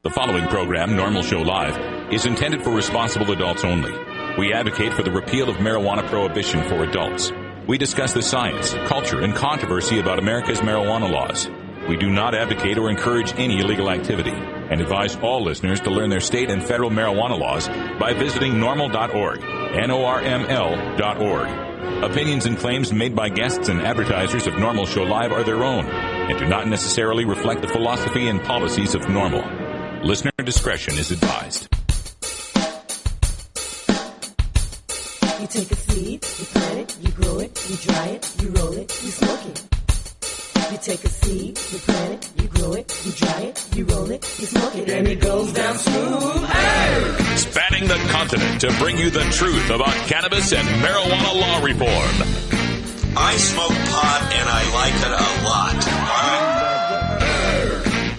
The following program, NORML Show Live, is intended for responsible adults only. We advocate for the repeal of marijuana prohibition for adults. We discuss the science, culture, and controversy about America's marijuana laws. We do not advocate or encourage any illegal activity and advise all listeners to learn their state and federal marijuana laws by visiting norml.org, NORML.org. Opinions and claims made by guests and advertisers of NORML Show Live are their own and do not necessarily reflect the philosophy and policies of NORML. Listener discretion is advised. You take a seed, you plant it, you grow it, you dry it, you roll it, you smoke it. You take a seed, you plant it, you grow it, you dry it, you roll it, you smoke it, and it goes down smooth. Hey! Spanning the continent to bring you the truth about cannabis and marijuana law reform. I smoke pot and I like it a lot.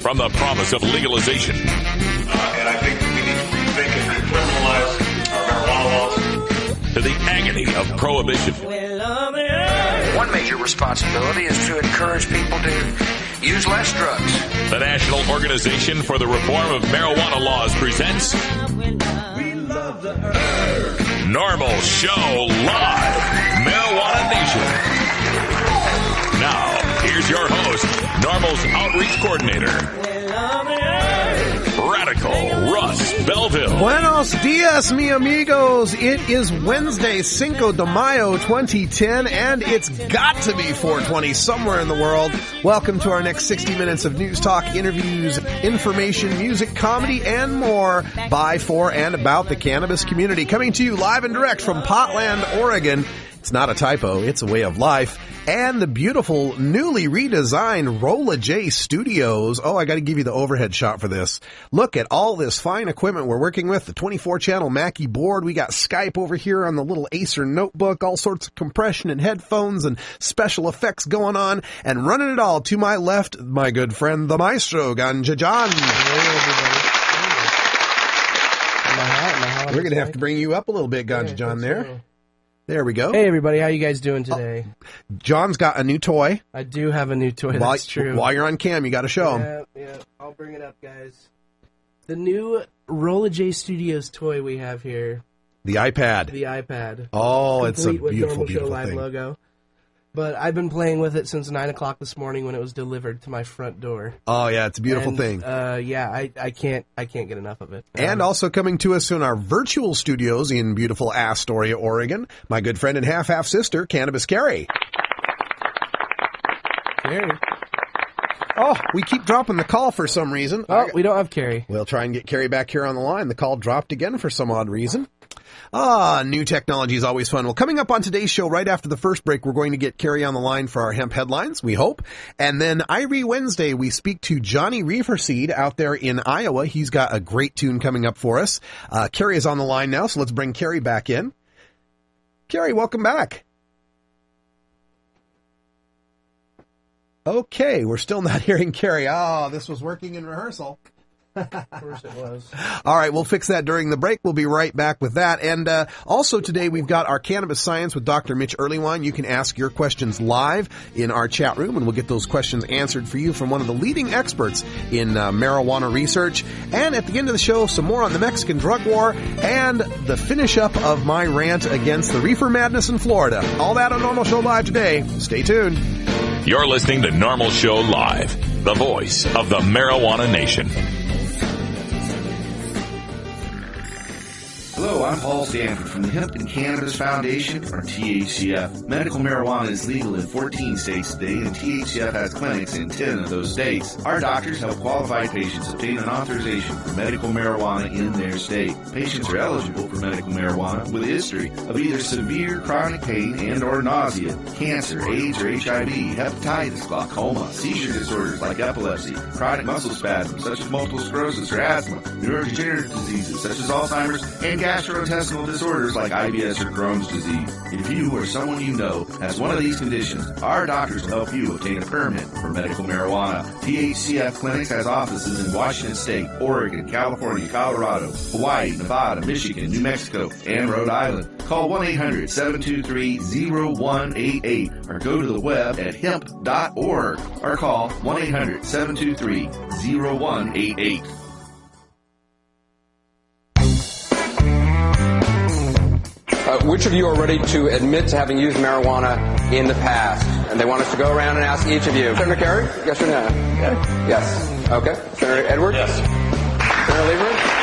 From the promise of legalization. And I think we need to rethink and decriminalize our marijuana laws. To the agony of prohibition. One major responsibility is to encourage people to use less drugs. The National Organization for the Reform of Marijuana Laws presents NORML Show Live, Marijuana Nation. Now, here's your host, NORML's Outreach Coordinator, Radical Russ Belville. Buenos dias, mi amigos. It is Wednesday, Cinco de Mayo 2010, and it's got to be 420 somewhere in the world. Welcome to our next 60 minutes of news, talk, interviews, information, music, comedy, and more by, for, and about the cannabis community. Coming to you live and direct from Portland, Oregon. It's not a typo, it's a way of life. And the beautiful, newly redesigned Rolla J Studios. Oh, I got to give you the overhead shot for this. Look at all this fine equipment we're working with. The 24-channel Mackie board. We got Skype over here on the little Acer notebook. All sorts of compression and headphones and special effects going on. And running it all to my left, my good friend, the maestro, Ganja John. We're going to have to bring you up a little bit, Ganja John, there. There we go. Hey, everybody. How you guys doing today? John's got a new toy. I do have a new toy. That's true. While you're on cam, you got to show him. Yeah. I'll bring it up, guys. The new Rolla J Studios toy we have here. The iPad. The iPad. Oh, it's a Complete beautiful, with NORML Show beautiful Live thing. logo. But I've been playing with it since 9 o'clock this morning when it was delivered to my front door. Oh, yeah, it's a beautiful thing. Yeah, I can't get enough of it. And also coming to us in our virtual studios in beautiful Astoria, Oregon, my good friend and half sister, Cannabis Carrie. Carrie. Oh, we keep dropping the call for some reason. Oh, we don't have Carrie. We'll try and get Carrie back here on the line. The call dropped again for some odd reason. New technology is always fun. Well, coming up on today's show, right after the first break, we're going to get Carrie on the line for our hemp headlines, we hope. And then Irie Wednesday, we speak to Johnny Reeferseed out there in Iowa. He's got a great tune coming up for us. Carrie is on the line now, so let's bring Carrie back in. Carrie, welcome back. Okay, we're still not hearing Carrie. Oh, this was working in rehearsal. Of course it was. All right, we'll fix that during the break. We'll be right back with that. And also today we've got our Cannabis Science with Dr. Mitch Earlywine. You can ask your questions live in our chat room, and we'll get those questions answered for you from one of the leading experts in marijuana research. And at the end of the show, some more on the Mexican drug war and the finish up of my rant against the reefer madness in Florida. All that on NORML Show Live today. Stay tuned. You're listening to NORML Show Live, the voice of the marijuana nation. Hello, I'm Paul Stanford from the Hemp and Cannabis Foundation, or THCF. Medical marijuana is legal in 14 states today, and THCF has clinics in 10 of those states. Our doctors help qualified patients obtain an authorization for medical marijuana in their state. Patients are eligible for medical marijuana with a history of either severe chronic pain and or nausea, cancer, AIDS or HIV, hepatitis, glaucoma, seizure disorders like epilepsy, chronic muscle spasms such as multiple sclerosis or asthma, neurodegenerative diseases such as Alzheimer's, and gastrointestinal disorders like IBS or Crohn's disease. If you or someone you know has one of these conditions, our doctors will help you obtain a permit for medical marijuana. THCF Clinics has offices in Washington State, Oregon, California, Colorado, Hawaii, Nevada, Michigan, New Mexico, and Rhode Island. Call 1-800-723-0188 or go to the web at hemp.org or call 1-800-723-0188. which of you are ready to admit to having used marijuana in the past? And they want us to go around and ask each of you. Senator Kerry, yes or no? Yes. Okay. Senator Edwards? Yes. Senator Lieberman?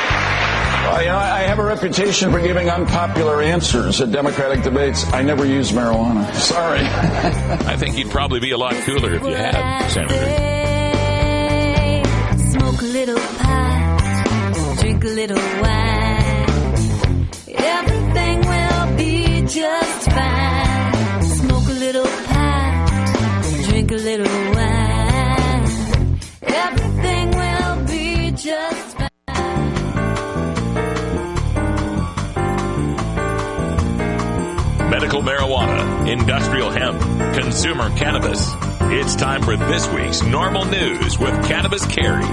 Well, I have a reputation for giving unpopular answers at Democratic debates. I never use marijuana. Sorry. I think you'd probably be a lot cooler if you had, Senator. Smoke a little pot, drink a little wine. Everything will be just fine. Smoke a little pot, drink a little wine. Everything will be just fine. Medical marijuana, industrial hemp, consumer cannabis. It's time for this week's Normal News with Cannabis Carey.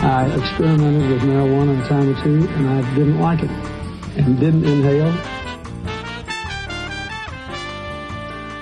I experimented with marijuana a time or two, and I didn't like it, and didn't inhale.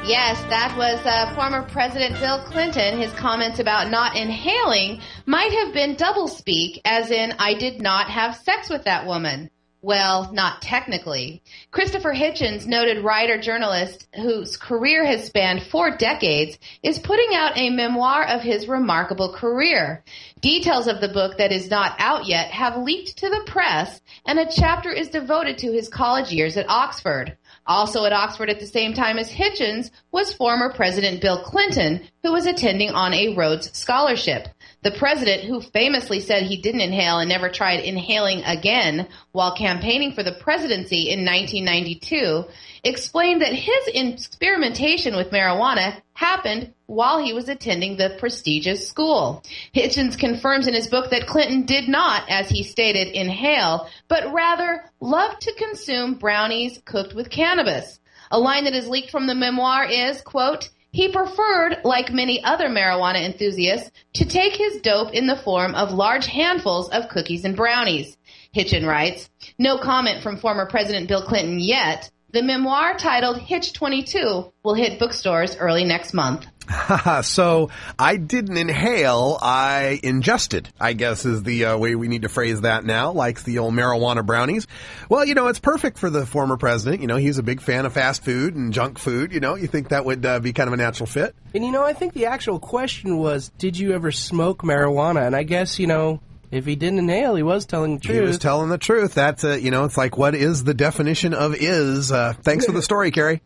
Yes, that was former President Bill Clinton. His comments about not inhaling might have been doublespeak, as in, I did not have sex with that woman. Well, not technically. Christopher Hitchens, noted writer-journalist whose career has spanned 4 decades, is putting out a memoir of his remarkable career. Details of the book that is not out yet have leaked to the press, and a chapter is devoted to his college years at Oxford. Also at Oxford at the same time as Hitchens was former President Bill Clinton, who was attending on a Rhodes Scholarship. The president, who famously said he didn't inhale and never tried inhaling again while campaigning for the presidency in 1992, explained that his experimentation with marijuana happened while he was attending the prestigious school. Hitchens confirms in his book that Clinton did not, as he stated, inhale, but rather loved to consume brownies cooked with cannabis. A line that is leaked from the memoir is, quote, he preferred, like many other marijuana enthusiasts, to take his dope in the form of large handfuls of cookies and brownies. Hitchens writes, no comment from former President Bill Clinton yet. The memoir, titled Hitch 22, will hit bookstores early next month. So I didn't inhale, I ingested, I guess is the way we need to phrase that now, like the old marijuana brownies. Well, it's perfect for the former president. He's a big fan of fast food and junk food. You think that would be kind of a natural fit? And, I think the actual question was, did you ever smoke marijuana? And I guess, if he didn't inhale, he was telling the truth. He was telling the truth. That's, it's like, what is the definition of is? Thanks for the story, Carrie.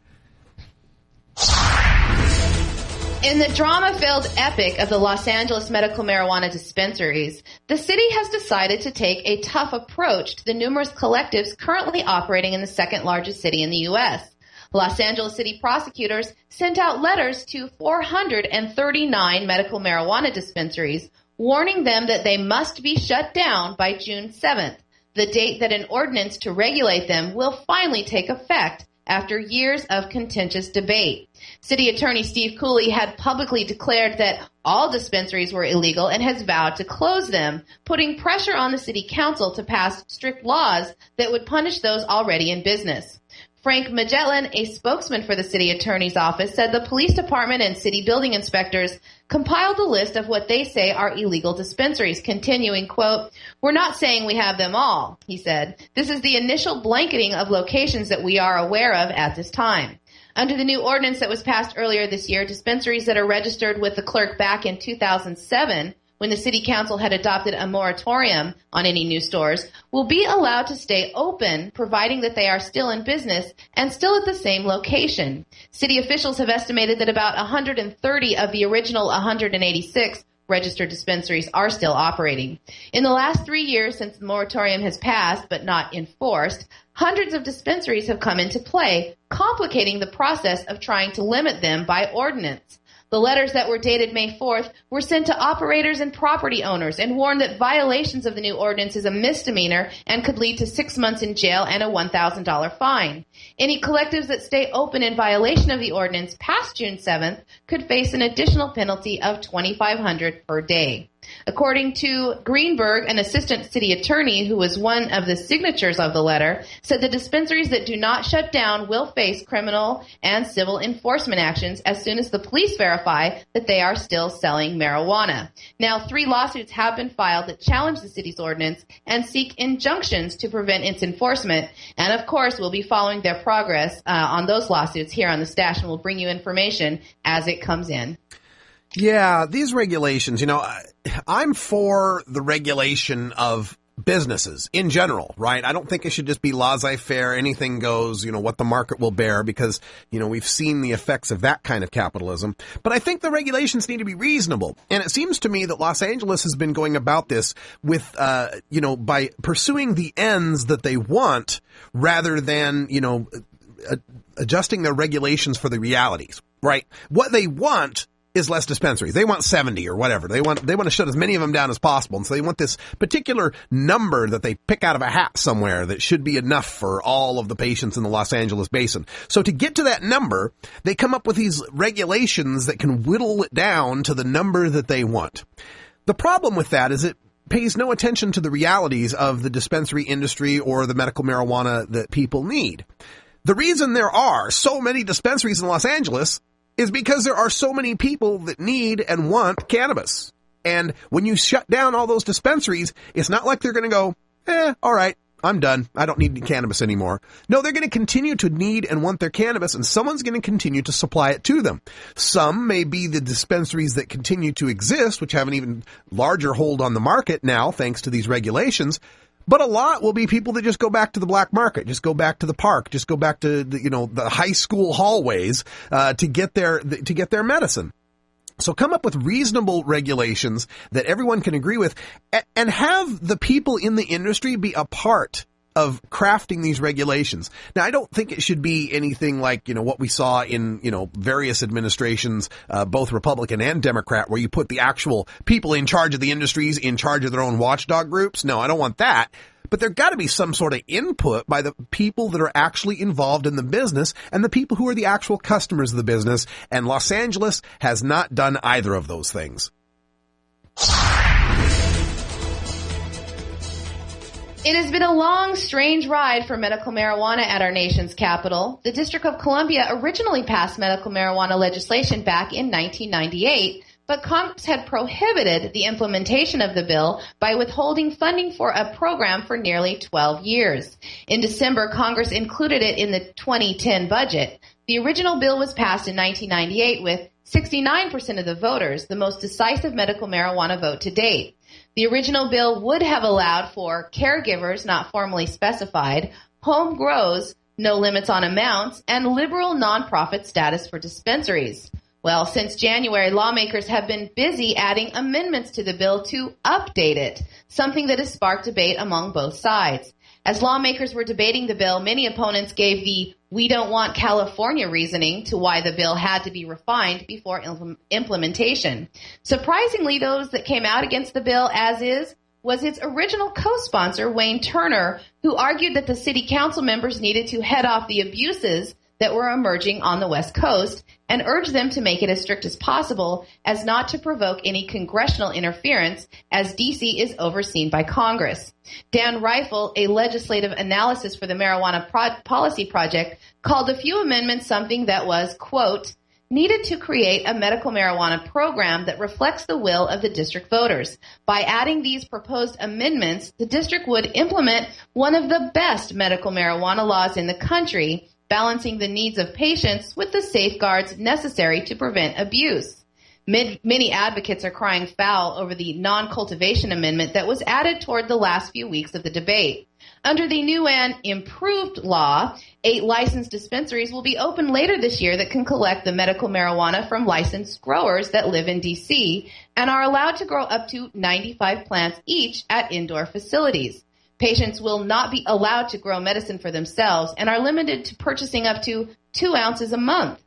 In the drama-filled epic of the Los Angeles medical marijuana dispensaries, the city has decided to take a tough approach to the numerous collectives currently operating in the second largest city in the U.S. Los Angeles city prosecutors sent out letters to 439 medical marijuana dispensaries, warning them that they must be shut down by June 7th, the date that an ordinance to regulate them will finally take effect after years of contentious debate. City Attorney Steve Cooley had publicly declared that all dispensaries were illegal and has vowed to close them, putting pressure on the city council to pass strict laws that would punish those already in business. Frank Magellan, a spokesman for the city attorney's office, said the police department and city building inspectors compiled a list of what they say are illegal dispensaries, continuing, quote, we're not saying we have them all, he said. This is the initial blanketing of locations that we are aware of at this time. Under the new ordinance that was passed earlier this year, dispensaries that are registered with the clerk back in 2007, when the city council had adopted a moratorium on any new stores, will be allowed to stay open, providing that they are still in business and still at the same location. City officials have estimated that about 130 of the original 186 registered dispensaries are still operating. In the last 3 years since the moratorium has passed but not enforced, hundreds of dispensaries have come into play, complicating the process of trying to limit them by ordinance. The letters that were dated May 4th were sent to operators and property owners and warned that violations of the new ordinance is a misdemeanor and could lead to 6 months in jail and a $1,000 fine. Any collectives that stay open in violation of the ordinance past June 7th could face an additional penalty of $2,500 per day. According to Greenberg, an assistant city attorney who was one of the signatures of the letter, said the dispensaries that do not shut down will face criminal and civil enforcement actions as soon as the police verify that they are still selling marijuana. Now, 3 lawsuits have been filed that challenge the city's ordinance and seek injunctions to prevent its enforcement. And, of course, we'll be following their progress on those lawsuits here on The Stash, and we'll bring you information as it comes in. Yeah, these regulations, I'm for the regulation of businesses in general, right? I don't think it should just be laissez-faire, anything goes, what the market will bear, because, we've seen the effects of that kind of capitalism. But I think the regulations need to be reasonable. And it seems to me that Los Angeles has been going about this with, by pursuing the ends that they want rather than, adjusting their regulations for the realities, right? What they want is less dispensaries. They want 70 or whatever. They want to shut as many of them down as possible. And so they want this particular number that they pick out of a hat somewhere that should be enough for all of the patients in the Los Angeles basin. So to get to that number, they come up with these regulations that can whittle it down to the number that they want. The problem with that is it pays no attention to the realities of the dispensary industry or the medical marijuana that people need. The reason there are so many dispensaries in Los Angeles is because there are so many people that need and want cannabis. And when you shut down all those dispensaries, it's not like they're going to go, all right, I'm done. I don't need any cannabis anymore. No, they're going to continue to need and want their cannabis, and someone's going to continue to supply it to them. Some may be the dispensaries that continue to exist, which have an even larger hold on the market now, thanks to these regulations. But a lot will be people that just go back to the black market, just go back to the park, just go back to the high school hallways to get their medicine. So come up with reasonable regulations that everyone can agree with, and have the people in the industry be a part of crafting these regulations. Now, I don't think it should be anything like, what we saw in, various administrations, both Republican and Democrat, where you put the actual people in charge of the industries in charge of their own watchdog groups. No, I don't want that. But there got to be some sort of input by the people that are actually involved in the business and the people who are the actual customers of the business. And Los Angeles has not done either of those things. It has been a long, strange ride for medical marijuana at our nation's capital. The District of Columbia originally passed medical marijuana legislation back in 1998, but Congress had prohibited the implementation of the bill by withholding funding for a program for nearly 12 years. In December, Congress included it in the 2010 budget. The original bill was passed in 1998 with 69% of the voters, the most decisive medical marijuana vote to date. The original bill would have allowed for caregivers not formally specified, home grows, no limits on amounts, and liberal nonprofit status for dispensaries. Well, since January, lawmakers have been busy adding amendments to the bill to update it, something that has sparked debate among both sides. As lawmakers were debating the bill, many opponents gave the "we don't want California" reasoning to why the bill had to be refined before implementation. Surprisingly, those that came out against the bill as is was its original co-sponsor, Wayne Turner, who argued that the city council members needed to head off the abuses that were emerging on the West Coast and urged them to make it as strict as possible as not to provoke any congressional interference, as D.C. is overseen by Congress. Dan Reifel, a legislative analysis for the Marijuana Policy Project, called a few amendments something that was, quote, needed to create a medical marijuana program that reflects the will of the district voters. By adding these proposed amendments, the district would implement one of the best medical marijuana laws in the country, balancing the needs of patients with the safeguards necessary to prevent abuse. Many advocates are crying foul over the non-cultivation amendment that was added toward the last few weeks of the debate. Under the new and improved law, 8 licensed dispensaries will be open later this year that can collect the medical marijuana from licensed growers that live in D.C. and are allowed to grow up to 95 plants each at indoor facilities. Patients will not be allowed to grow medicine for themselves and are limited to purchasing up to 2 ounces a month.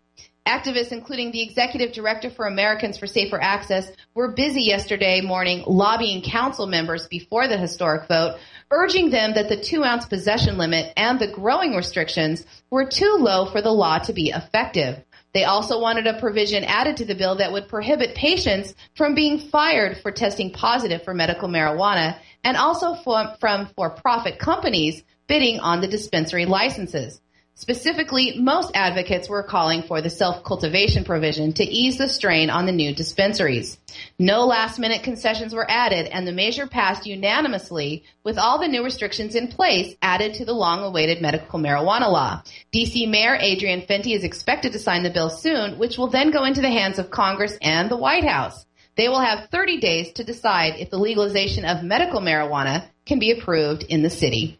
Activists, including the executive director for Americans for Safer Access, were busy yesterday morning lobbying council members before the historic vote, urging them that the 2-ounce possession limit and the growing restrictions were too low for the law to be effective. They also wanted a provision added to the bill that would prohibit patients from being fired for testing positive for medical marijuana, and also from for-profit companies bidding on the dispensary licenses. Specifically, most advocates were calling for the self-cultivation provision to ease the strain on the new dispensaries. No last-minute concessions were added, and the measure passed unanimously with all the new restrictions in place added to the long-awaited medical marijuana law. D.C. Mayor Adrian Fenty is expected to sign the bill soon, which will then go into the hands of Congress and the White House. They will have 30 days to decide if the legalization of medical marijuana can be approved in the city.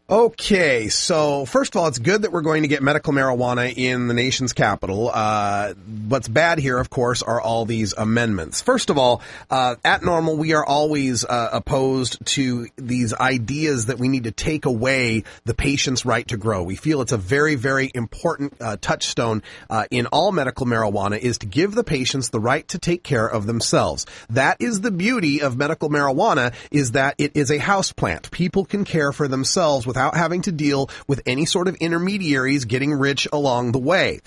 Okay, so first of all, it's good that we're going to get medical marijuana in the nation's capital. What's bad here, of course, are all these amendments. First of all, at NORML, we are always opposed to these ideas that we need to take away the patient's right to grow. We feel it's a very, very important touchstone in all medical marijuana is to give the patients the right to take care of themselves. That is the beauty of medical marijuana, is that it is a house plant. People can care for themselves without having to deal with any sort of intermediaries getting rich along the way.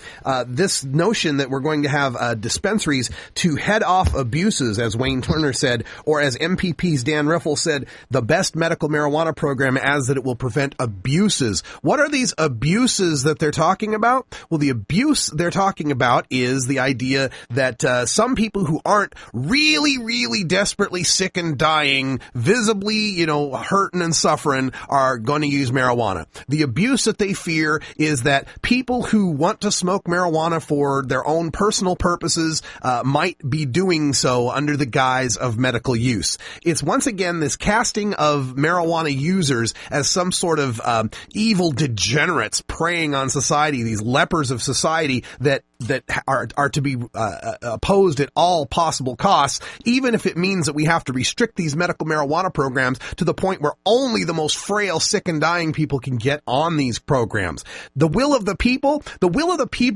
This notion that we're going to have dispensaries to head off abuses, as Wayne Turner said, or as MPP's Dan Riffle said, the best medical marijuana program as that it will prevent abuses. What are these abuses that they're talking about? Well, the abuse they're talking about is the idea that some people who aren't really, really desperately sick and dying, visibly, hurting and suffering, are going to use marijuana. The abuse that they fear is that people who want to smoke marijuana for their own personal purposes might be doing so under the guise of medical use. It's once again this casting of marijuana users as some sort of evil degenerates preying on society, these lepers of society that are to be opposed at all possible costs, even if it means that we have to restrict these medical marijuana programs to the point where only the most frail, sick, and dying people can get on these programs. The will of the people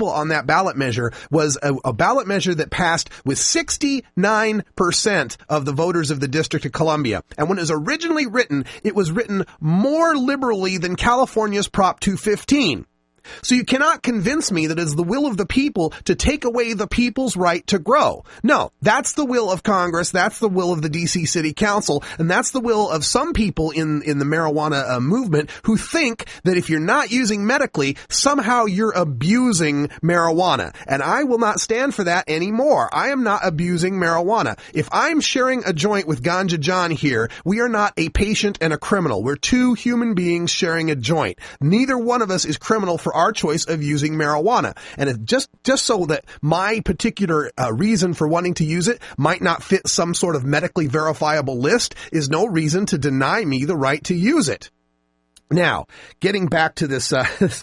on that ballot measure was a ballot measure that passed with 69% of the voters of the District of Columbia. And when it was originally written, it was written more liberally than California's Prop 215. So you cannot convince me that it's the will of the people to take away the people's right to grow. No, that's the will of Congress, that's the will of the D.C. City Council, and that's the will of some people in the marijuana movement who think that if you're not using medically, somehow you're abusing marijuana. And I will not stand for that anymore. I am not abusing marijuana. If I'm sharing a joint with Ganja John here, we are not a patient and a criminal. We're two human beings sharing a joint. Neither one of us is criminal for our choice of using marijuana. And it just so that my particular reason for wanting to use it might not fit some sort of medically verifiable list is no reason to deny me the right to use it. Now, getting back to this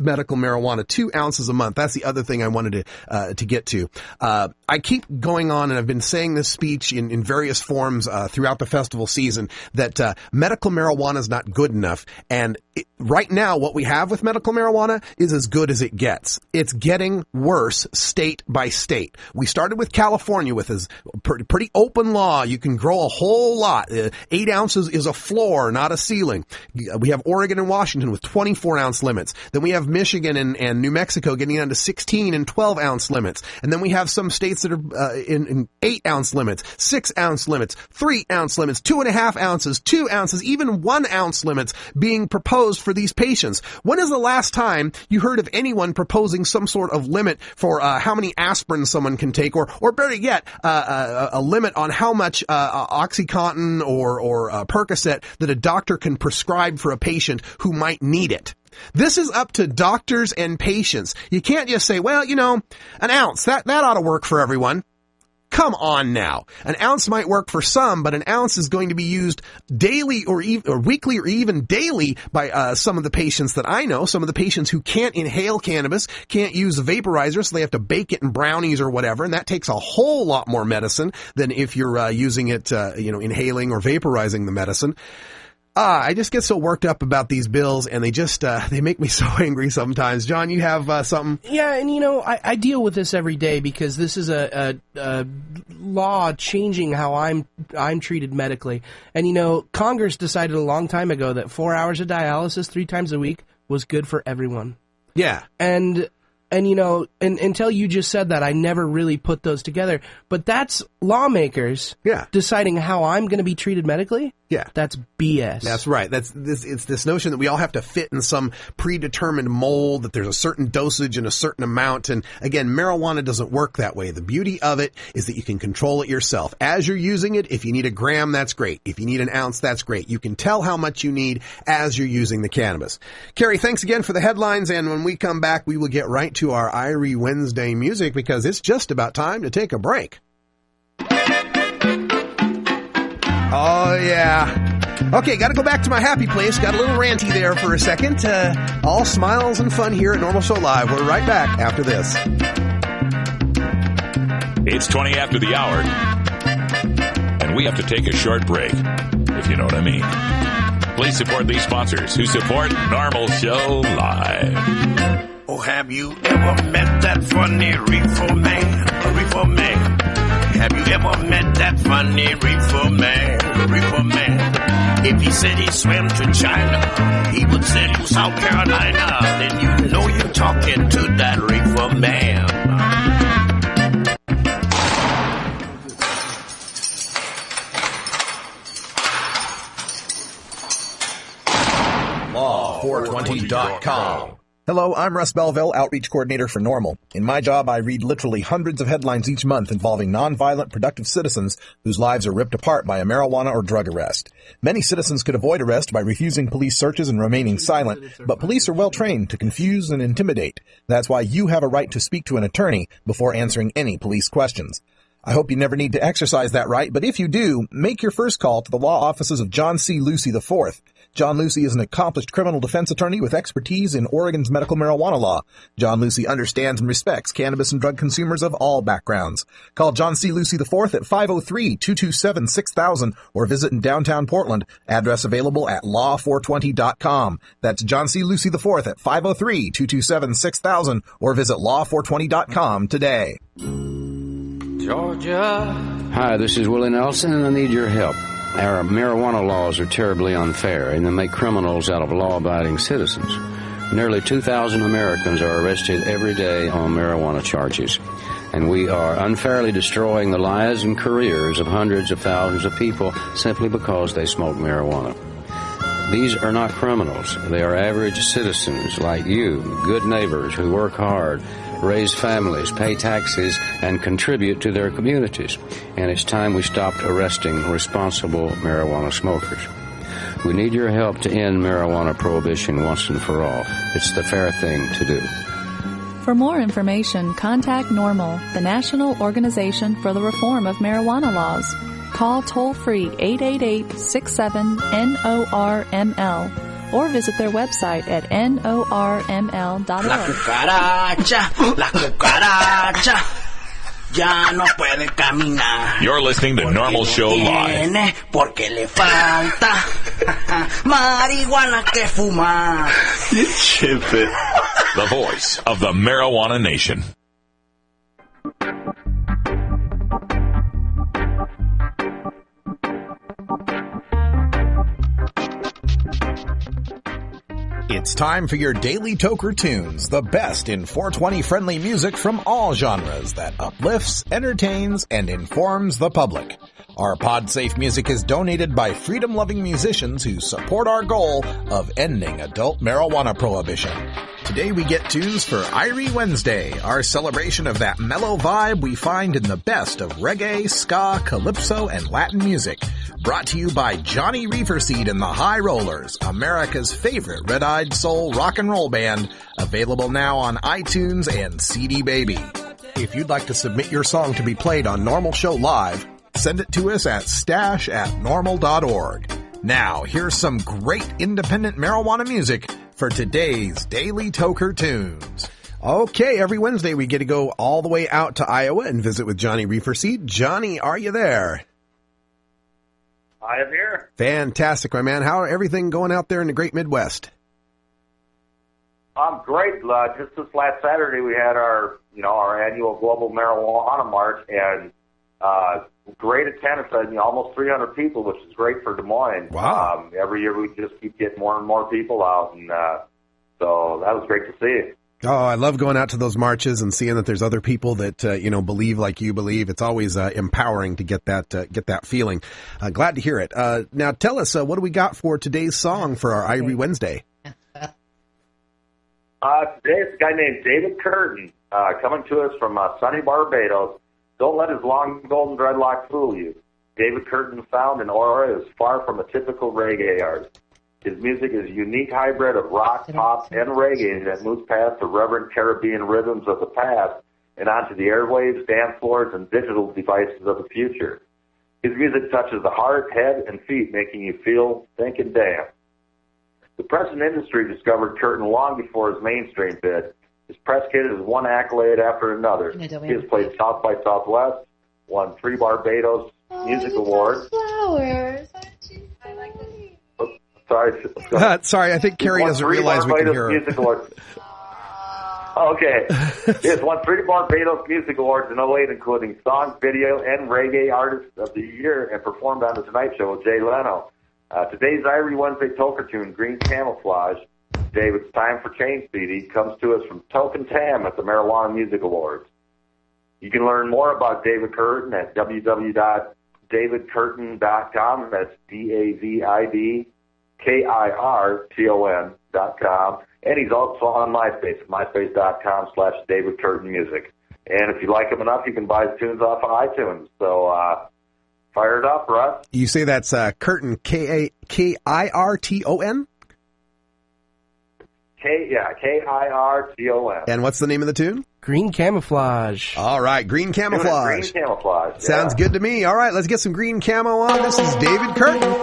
medical marijuana, 2 ounces a month. That's the other thing I wanted to get to. I keep going on, and I've been saying this speech in various forms throughout the festival season that medical marijuana is not good enough. And right now, what we have with medical marijuana is as good as it gets. It's getting worse state by state. We started with California with this pretty open law. You can grow a whole lot. 8 ounces is a floor, not a ceiling. We have Oregon and Washington with 24-ounce limits. Then we have Michigan and New Mexico getting down to 16 and 12-ounce limits. And then we have some states that are in 8-ounce limits, 6-ounce limits, 3-ounce limits, 2.5 ounces, 2 ounces, even 1-ounce limits being proposed for these patients. When is the last time you heard of anyone proposing some sort of limit for how many aspirin someone can take, or better yet, a limit on how much OxyContin or Percocet that a doctor can prescribe for a patient who might need it? This is up to doctors and patients. You can't just say, well, an ounce, that ought to work for everyone. Come on now. An ounce might work for some, but an ounce is going to be used daily or weekly or even daily by some of the patients that I know, some of the patients who can't inhale cannabis, can't use a vaporizer, so they have to bake it in brownies or whatever, and that takes a whole lot more medicine than if you're using it, inhaling or vaporizing the medicine. I just get so worked up about these bills, and they just they make me so angry sometimes. John, you have something? Yeah, and I deal with this every day because this is a law changing how I'm treated medically. And Congress decided a long time ago that 4 hours of dialysis 3 times a week was good for everyone. Yeah. And And, you know, until you just said that, I never really put those together. But that's lawmakers deciding how I'm going to be treated medically? Yeah. That's BS. That's right. It's this notion that we all have to fit in some predetermined mold, that there's a certain dosage and a certain amount. And again, marijuana doesn't work that way. The beauty of it is that you can control it yourself. As you're using it, if you need a gram, that's great. If you need an ounce, that's great. You can tell how much you need as you're using the cannabis. Carrie, thanks again for the headlines. And when we come back, we will get right to our Irie Wednesday music because it's just about time to take a break. Oh, yeah. Okay, got to go back to my happy place. Got a little ranty there for a second. All smiles and fun here at Normal Show Live. We're right back after this. It's 20 after the hour, and we have to take a short break, if you know what I mean. Please support these sponsors who support Normal Show Live. Oh, have you ever met that funny reefer man? A reefer man. Have you ever met that funny reefer man? A reefer man. If he said he swam to China, he would send you South Carolina. Then you know you're talking to that reefer man. Law420.com. Hello, I'm Russ Belville, Outreach Coordinator for NORML. In my job, I read literally hundreds of headlines each month involving nonviolent, productive citizens whose lives are ripped apart by a marijuana or drug arrest. Many citizens could avoid arrest by refusing police searches and remaining silent, but police are well trained to confuse and intimidate. That's why you have a right to speak to an attorney before answering any police questions. I hope you never need to exercise that right, but if you do, make your first call to the law offices of John C. Lucy IV. John Lucy is an accomplished criminal defense attorney with expertise in Oregon's medical marijuana law. John Lucy understands and respects cannabis and drug consumers of all backgrounds. Call John C. Lucy IV at 503-227-6000 or visit in downtown Portland. Address available at law420.com. That's John C. Lucy IV at 503-227-6000 or visit law420.com today. Georgia. Hi, this is Willie Nelson, and I need your help. Our marijuana laws are terribly unfair, and they make criminals out of law-abiding citizens. Nearly 2,000 Americans are arrested every day on marijuana charges, and we are unfairly destroying the lives and careers of hundreds of thousands of people simply because they smoke marijuana. These are not criminals. They are average citizens like you, good neighbors who work hard, raise families, pay taxes, and contribute to their communities. And it's time we stopped arresting responsible marijuana smokers. We need your help to end marijuana prohibition once and for all. It's the fair thing to do. For more information, contact NORML, the National Organization for the Reform of Marijuana Laws. Call toll-free 888-67-NORML. or visit their website at norml.org. La cucaracha, ya no puede caminar. You're listening to Normal Show Live. Porque le falta marihuana que fumar. The voice of the Marijuana Nation. It's time for your Daily Toker Tunes, the best in 420-friendly music from all genres that uplifts, entertains, and informs the public. Our pod-safe music is donated by freedom-loving musicians who support our goal of ending adult marijuana prohibition. Today we get tunes for Irie Wednesday, our celebration of that mellow vibe we find in the best of reggae, ska, calypso, and Latin music. Brought to you by Johnny Reeferseed and the High Rollers, America's favorite red-eyed soul rock and roll band, available now on iTunes and CD Baby. If you'd like to submit your song to be played on Normal Show Live, send it to us at stash@normal.org. Now, here's some great independent marijuana music for today's Daily Toker Tunes. Okay, every Wednesday we get to go all the way out to Iowa and visit with Johnny Reeferseed. Johnny, are you there? I am here. Fantastic, my man. How are everything going out there in the great Midwest? I'm great. Just this last Saturday we had our annual Global Marijuana March, and great attendance. Almost 300 people, which is great for Des Moines. Wow. Every year we just keep getting more and more people out, and so that was great to see. Oh, I love going out to those marches and seeing that there's other people that believe like you believe. It's always empowering to get that feeling. Glad to hear it. Now, tell us, what do we got for today's song for our Irie Wednesday? Today it's a guy named David Curtin coming to us from sunny Barbados. Don't let his long golden dreadlock fool you. David Curtin's sound and aura is far from a typical reggae artist. His music is a unique hybrid of rock, pop, and reggae that moves past the reverent Caribbean rhythms of the past and onto the airwaves, dance floors, and digital devices of the future. His music touches the heart, head, and feet, making you feel, think, and dance. The press and industry discovered Curtin long before his mainstream bid. His press kit is one accolade after another. He has played South by Southwest, won 3 Barbados Music Awards. Flowers, aren't you? I like this. Sorry, I think Carrie doesn't realize we can hear her. Music Awards. Okay. He has won 3 Barbados Music Awards in 2008, including Song, Video, and Reggae Artist of the Year, and performed on The Tonight Show with Jay Leno. Today's Irie Wednesday toker tune, Green Camouflage, David's Time for Change CD, comes to us from Token Tam at the Marijuana Music Awards. You can learn more about David Curtin at www.davidcurtin.com. That's DAVIDKIRTON.com. And he's also on MySpace at myspace.com/DavidCurtinMusic. And if you like him enough, you can buy his tunes off of iTunes. So fire it up, Russ. You say that's Curtin, K-I-R-T-O-N? K-I-R-T-O-N. And what's the name of the tune? Green Camouflage. All right, Green Camouflage. Green Camouflage. Sounds good to me. All right, let's get some Green Camo on. This is David Curtin.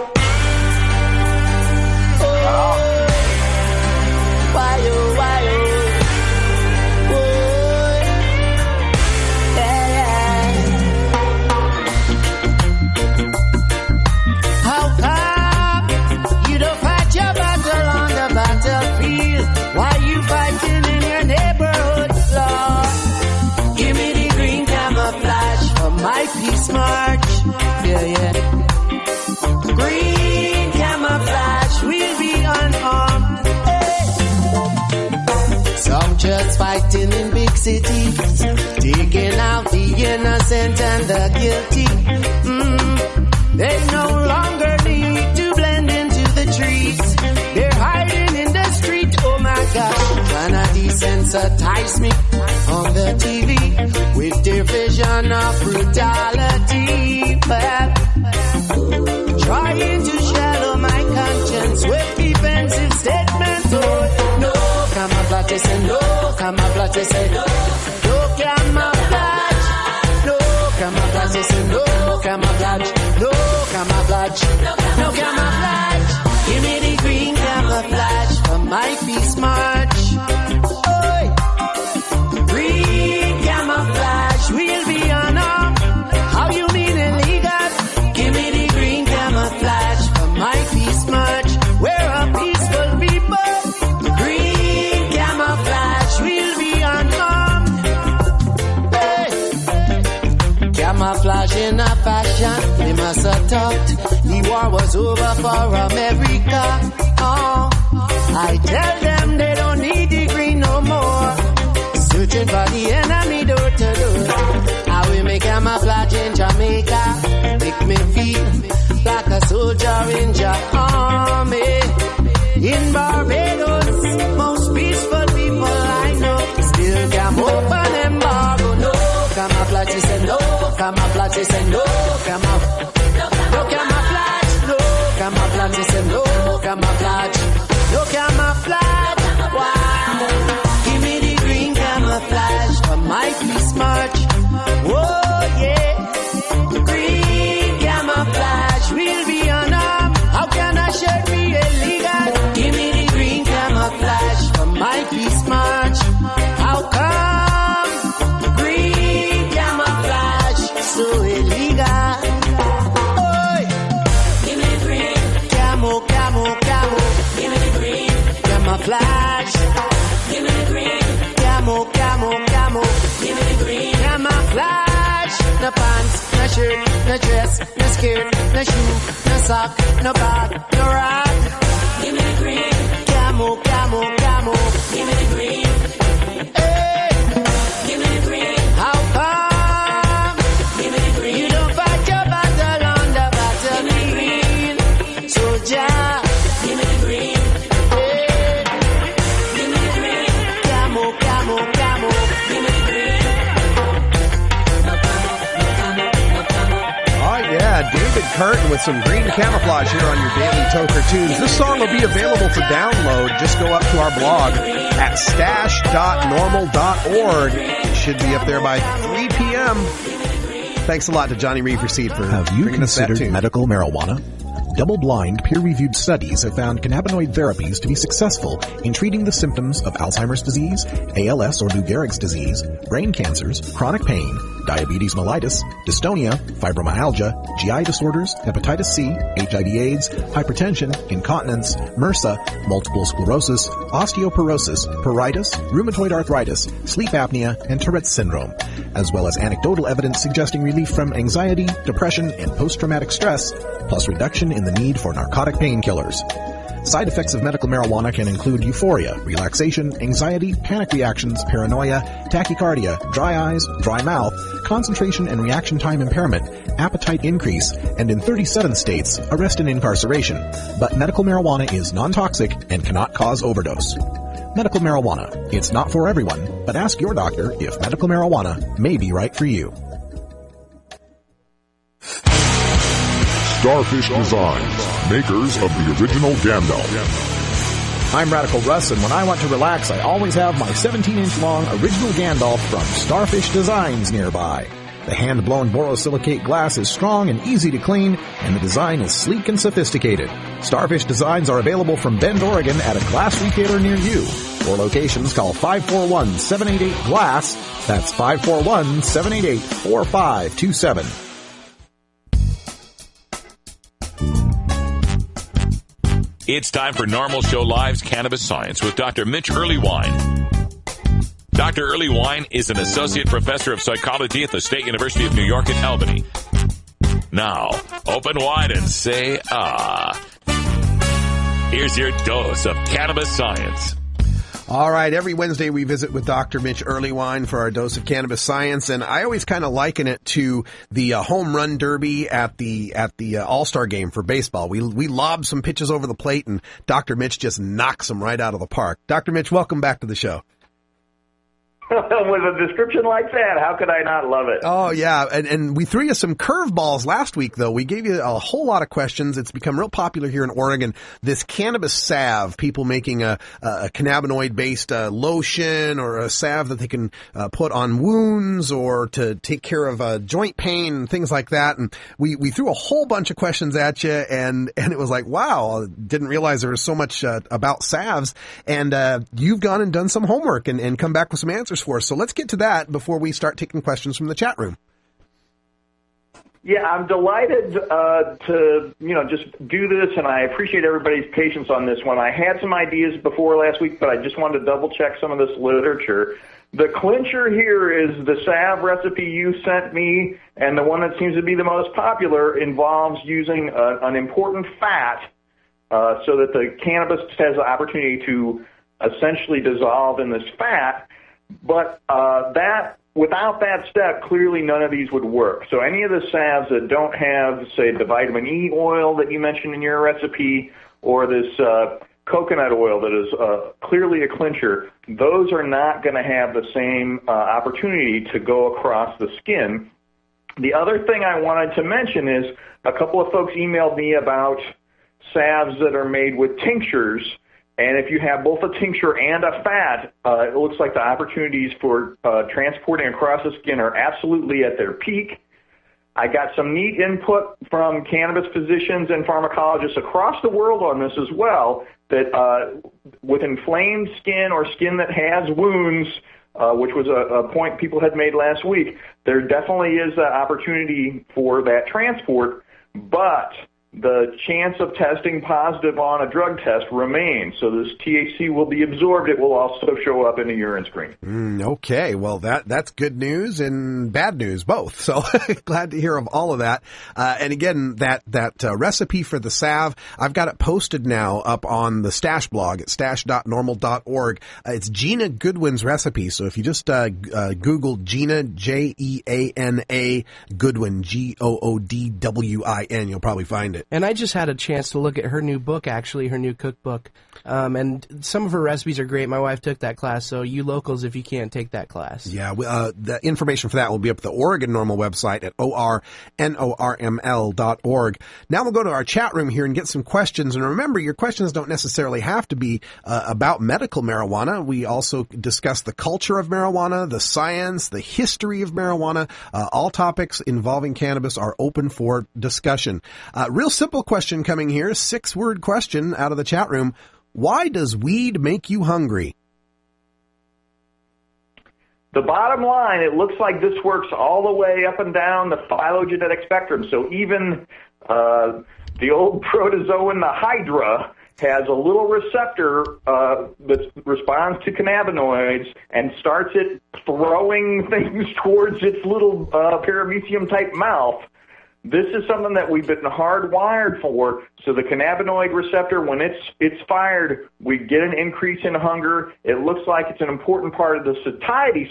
March, yeah. Green camouflage, we'll be unarmed. Hey. Some just fighting in big cities, taking out the innocent and the guilty. They no longer need to blend into the trees. They're hiding in the street. Oh my gosh, trying to desensitize me on the TV with their vision of brutality, but trying to shallow my conscience with defensive statements. Oh, no camouflage, say no camouflage, say no camouflage, no camouflage, say no camouflage, no camouflage, no camouflage. Give me the green camouflage for my peace march. We'll be unarmed. How you mean illegal? Give me the green camouflage for my peace march. We're a peaceful people. Green camouflage. We'll be unarmed. Hey. Camouflage in a fashion. They must have thought the war was over for America. Oh, I tell them they don't need the green no more. Searching for the enemy door to door. I will make camouflage in Jamaica. Make me feel like a soldier in your army. In Barbados, most peaceful people I know still can open embargo. No camouflage, say no camouflage, say no camouflage. No camouflage, no camouflage, say no camouflage. No camouflage, wow. Give me the green camouflage for my peace march. Oh yeah, green camouflage, we'll be unarmed. How can I shirt be illegal? Give me the green camouflage for my peace march. How come green camouflage so illegal? Oh, give me the green camo. Give me the green camouflage. Give me the green camo. Give me the green camouflage. No pants, no shirt, no dress, no skirt, no shoe, no sock, no bag, no rag. Give me the green camo. Give me the green. with some green camouflage here on your Daily Toker Tunes. This song will be available for download. Just go up to our blog at stash.normal.org. It should be up there by 3 p.m. Thanks a lot to Johnny Reefer Seed for Have you bringing us that considered tune. medical marijuana? Double-blind, peer-reviewed studies have found cannabinoid therapies to be successful in treating the symptoms of Alzheimer's disease, ALS or Lou Gehrig's disease, brain cancers, chronic pain, diabetes mellitus, dystonia, fibromyalgia, GI disorders, hepatitis C, HIV/AIDS, hypertension, incontinence, MRSA, multiple sclerosis, osteoporosis, pruritus, rheumatoid arthritis, sleep apnea, and Tourette's syndrome, as well as anecdotal evidence suggesting relief from anxiety, depression, and post-traumatic stress, plus reduction in the need for narcotic painkillers. Side effects of medical marijuana can include euphoria, relaxation, anxiety, panic reactions, paranoia, tachycardia, dry eyes, dry mouth, concentration and reaction time impairment, appetite increase, and in 37 states, arrest and incarceration. But medical marijuana is non-toxic and cannot cause overdose. Medical marijuana. It's not for everyone, but ask your doctor if medical marijuana may be right for you. Starfish Designs, makers of the original Gandalf. I'm Radical Russ, and when I want to relax, I always have my 17-inch long original Gandalf from Starfish Designs nearby. The hand-blown borosilicate glass is strong and easy to clean, and the design is sleek and sophisticated. Starfish Designs are available from Bend, Oregon at a glass retailer near you. For locations, call 541-788-GLASS. That's 541-788-4527. It's time for Normal Show Live's Cannabis Science with Dr. Mitch Earlywine. Dr. Earlywine is an associate professor of psychology at the State University of New York at Albany. Now, open wide and say, ah. Here's your dose of cannabis science. All right, every Wednesday we visit with Dr. Mitch Earlywine for our dose of cannabis science, and I always kind of liken it to the home run derby at the All-Star game for baseball. We lob some pitches over the plate, and Dr. Mitch just knocks them right out of the park. Dr. Mitch, welcome back to the show. With a description like that, how could I not love it? Oh, yeah. And we threw you some curveballs last week, though. We gave you a whole lot of questions. It's become real popular here in Oregon. This cannabis salve, people making a cannabinoid-based lotion or a salve that they can put on wounds or to take care of joint pain and things like that. And we threw a whole bunch of questions at you, and it was like, wow, didn't realize there was so much about salves. And you've gone and done some homework and come back with some answers for us. So let's get to that before we start taking questions from the chat room. Yeah, I'm delighted to just do this, and I appreciate everybody's patience on this one. I had some ideas before last week, but I just wanted to double-check some of this literature. The clincher here is the salve recipe you sent me, and the one that seems to be the most popular involves using an important fat so that the cannabis has the opportunity to essentially dissolve in this fat. But without that step, clearly none of these would work. So any of the salves that don't have, say, the vitamin E oil that you mentioned in your recipe, or this coconut oil that is clearly a clincher, those are not going to have the same opportunity to go across the skin. The other thing I wanted to mention is a couple of folks emailed me about salves that are made with tinctures. And if you have both a tincture and a fat, it looks like the opportunities for transporting across the skin are absolutely at their peak. I got some neat input from cannabis physicians and pharmacologists across the world on this as well, that with inflamed skin or skin that has wounds, which was a point people had made last week, there definitely is an opportunity for that transport, but the chance of testing positive on a drug test remains. So this THC will be absorbed. It will also show up in the urine screen. Okay. Well, that's good news and bad news, both. So glad to hear of all of that. And again, that recipe for the salve, I've got it posted now up on the Stash blog at stash.normal.org. It's Gina Goodwin's recipe. So if you just Google Gina, Jeana, Goodwin, Goodwin, you'll probably find it. And I just had a chance to look at her new book, actually, her new cookbook. And some of her recipes are great. My wife took that class, so you locals, if you can't, take that class. Yeah, the information for that will be up at the Oregon NORML website at ornorml.org. Now we'll go to our chat room here and get some questions. And remember, your questions don't necessarily have to be about medical marijuana. We also discuss the culture of marijuana, the science, the history of marijuana. All topics involving cannabis are open for discussion. Real simple question coming here, 6-word question out of the chat room. Why does weed make you hungry? The bottom line, it looks like this works all the way up and down the phylogenetic spectrum. So even the old protozoan, the hydra, has a little receptor that responds to cannabinoids and starts it throwing things towards its little paramecium-type mouth. This is something that we've been hardwired for. So the cannabinoid receptor, when it's fired, we get an increase in hunger. It looks like it's an important part of the satiety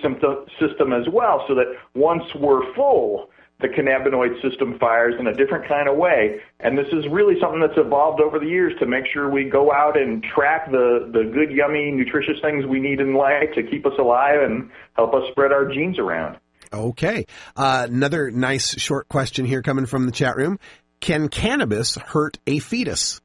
system as well, so that once we're full, the cannabinoid system fires in a different kind of way. And this is really something that's evolved over the years to make sure we go out and track the good, yummy, nutritious things we need in life to keep us alive and help us spread our genes around. Okay. Another nice short question here coming from the chat room. Can cannabis hurt a fetus?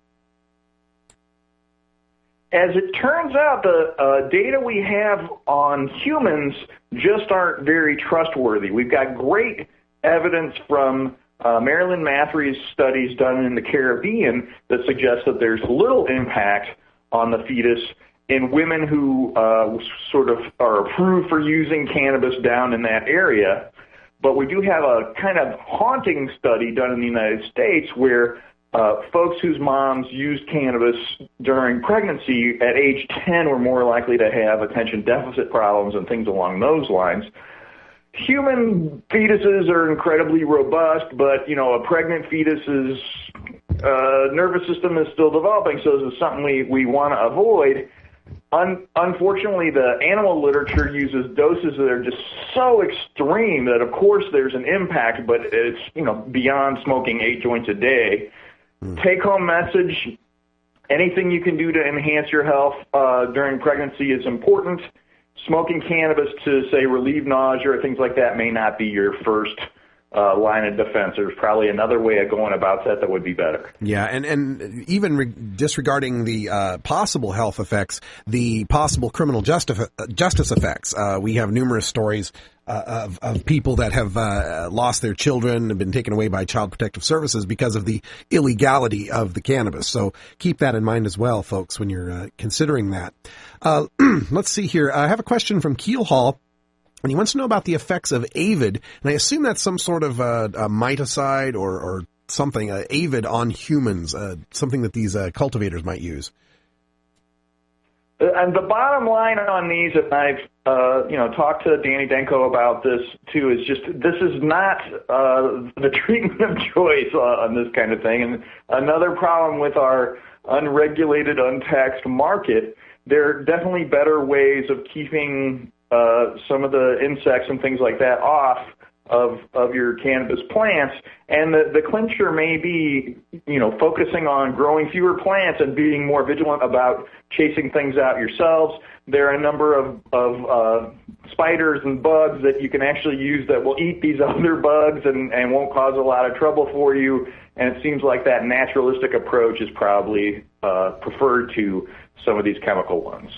As it turns out, the data we have on humans just aren't very trustworthy. We've got great evidence from Marilyn Mathrie's studies done in the Caribbean that suggests that there's little impact on the fetus in women who sort of are approved for using cannabis down in that area. But we do have a kind of haunting study done in the United States where folks whose moms used cannabis during pregnancy at age 10 were more likely to have attention deficit problems and things along those lines. Human fetuses are incredibly robust, but, you know, a pregnant fetus's nervous system is still developing, so this is something we want to avoid. Unfortunately, the animal literature uses doses that are just so extreme that, of course, there's an impact, but it's, you know, beyond smoking 8 joints a day. Take-home message, anything you can do to enhance your health during pregnancy is important. Smoking cannabis to, say, relieve nausea or things like that may not be your first line of defense. There's probably another way of going about that would be better. Yeah, and even disregarding the possible health effects, the possible criminal justice effects. We have numerous stories of people that have lost their children and been taken away by Child Protective Services because of the illegality of the cannabis. So keep that in mind as well, folks, when you're considering that. Let's see here. I have a question from Keel Hall. And he wants to know about the effects of avid, and I assume that's some sort of a miticide or something, avid on humans, something that these cultivators might use. And the bottom line on these, and I've talked to Danny Denko about this too, is just this is not the treatment of choice on this kind of thing. And another problem with our unregulated, untaxed market, there are definitely better ways of keeping some of the insects and things like that off of your cannabis plants. And the clincher may be, focusing on growing fewer plants and being more vigilant about chasing things out yourselves. There are a number of spiders and bugs that you can actually use that will eat these other bugs and won't cause a lot of trouble for you. And it seems like that naturalistic approach is probably preferred to some of these chemical ones.